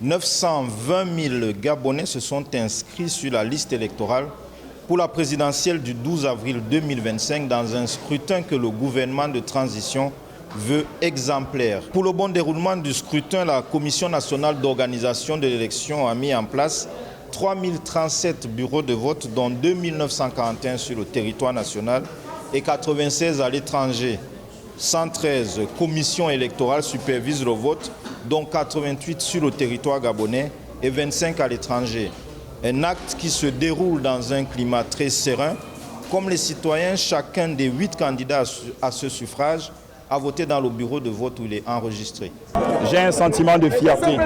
920 000 Gabonais se sont inscrits sur la liste électorale pour la présidentielle du 12 avril 2025 dans un scrutin que le gouvernement de transition veut exemplaire. Pour le bon déroulement du scrutin, la Commission nationale d'organisation de l'élection a mis en place 3037 bureaux de vote, dont 2941 sur le territoire national et 96 à l'étranger. 113 commissions électorales supervisent le vote, dont 88 sur le territoire gabonais et 25 à l'étranger. Un acte qui se déroule dans un climat très serein. Comme les citoyens, chacun des 8 candidats à ce suffrage a voté dans le bureau de vote où il est enregistré. J'ai un sentiment de fierté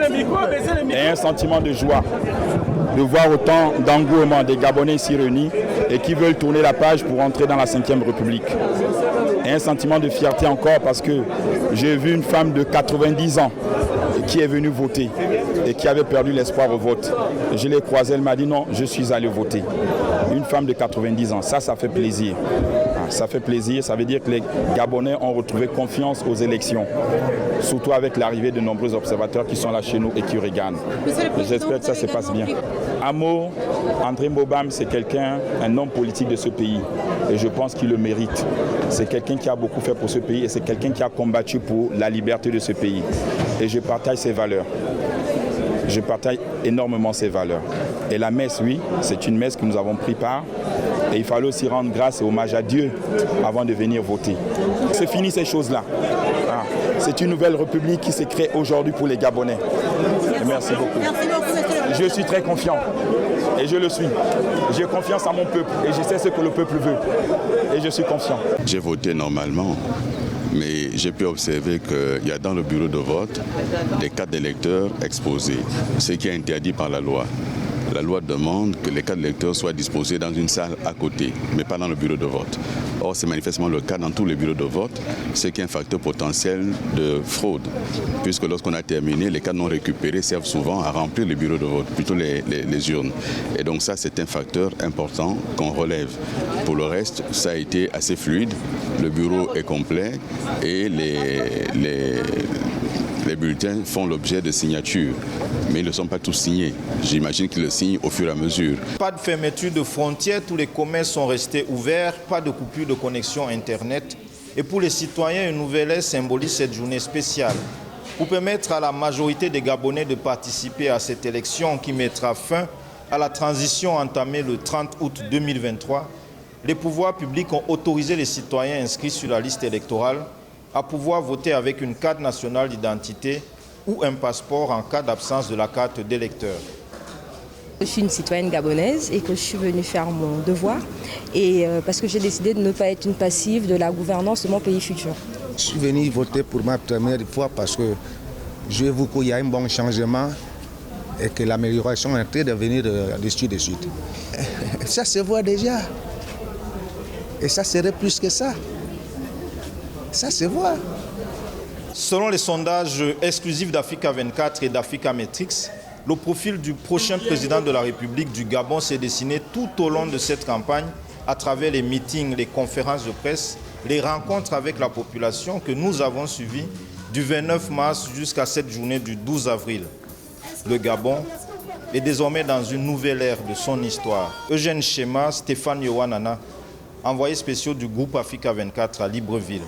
et un sentiment de joie de voir autant d'engouement des Gabonais ici réunis et qui veulent tourner la page pour entrer dans la 5e République. Et un sentiment de fierté encore parce que j'ai vu une femme de 90 ans qui est venue voter et qui avait perdu l'espoir au vote. Je l'ai croisée, elle m'a dit non, je suis allé voter. Une femme de 90 ans, ça fait plaisir. Ça fait plaisir, ça veut dire que les Gabonais ont retrouvé confiance aux élections, surtout avec l'arrivée de nombreux observateurs qui sont là chez nous et qui regardent. J'espère que ça se passe bien. Amo, André Mbobam, c'est quelqu'un, un homme politique de ce pays et je pense qu'il le mérite. C'est quelqu'un qui a beaucoup fait pour ce pays et c'est quelqu'un qui a combattu pour la liberté de ce pays. Et je partage ses valeurs. Je partage énormément ses valeurs. Et la messe, oui, c'est une messe que nous avons pris part. Et il fallait aussi rendre grâce et hommage à Dieu avant de venir voter. C'est fini ces choses-là. C'est une nouvelle république qui s'est créée aujourd'hui pour les Gabonais. Et merci beaucoup. Je suis très confiant. Et je le suis. J'ai confiance en mon peuple. Et je sais ce que le peuple veut. Et je suis confiant. J'ai voté normalement. Mais j'ai pu observer qu'il y a dans le bureau de vote des cartes d'électeurs exposées, ce qui est interdit par la loi. La loi demande que les cartes d'électeurs soient disposées dans une salle à côté, mais pas dans le bureau de vote. Or, c'est manifestement le cas dans tous les bureaux de vote, ce qui est un facteur potentiel de fraude, puisque lorsqu'on a terminé, les cartes non récupérées servent souvent à remplir les bureaux de vote, plutôt les urnes. Et donc ça, c'est un facteur important qu'on relève. Pour le reste, ça a été assez fluide, le bureau est complet et les bulletins font l'objet de signatures, mais ils ne sont pas tous signés. J'imagine qu'ils le signent au fur et à mesure. Pas de fermeture de frontières, tous les commerces sont restés ouverts, pas de coupure de connexion Internet. Et pour les citoyens, une nouvelle ère symbolise cette journée spéciale. Pour permettre à la majorité des Gabonais de participer à cette élection qui mettra fin à la transition entamée le 30 août 2023, les pouvoirs publics ont autorisé les citoyens inscrits sur la liste électorale à pouvoir voter avec une carte nationale d'identité ou un passeport en cas d'absence de la carte d'électeur. Je suis une citoyenne gabonaise et que je suis venue faire mon devoir et parce que j'ai décidé de ne pas être une passive de la gouvernance de mon pays futur. Je suis venue voter pour ma première fois parce que je vois qu'il y a un bon changement et que l'amélioration est en train de venir de suite. Ça se voit déjà. Et ça serait plus que ça. Ça se voit. Selon les sondages exclusifs d'Africa 24 et d'Africa Metrics, le profil du prochain président de la République du Gabon s'est dessiné tout au long de cette campagne à travers les meetings, les conférences de presse, les rencontres avec la population que nous avons suivies du 29 mars jusqu'à cette journée du 12 avril. Le Gabon est désormais dans une nouvelle ère de son histoire. Eugène Chema, Stéphane Yohanana, envoyés spéciaux du groupe Africa 24 à Libreville.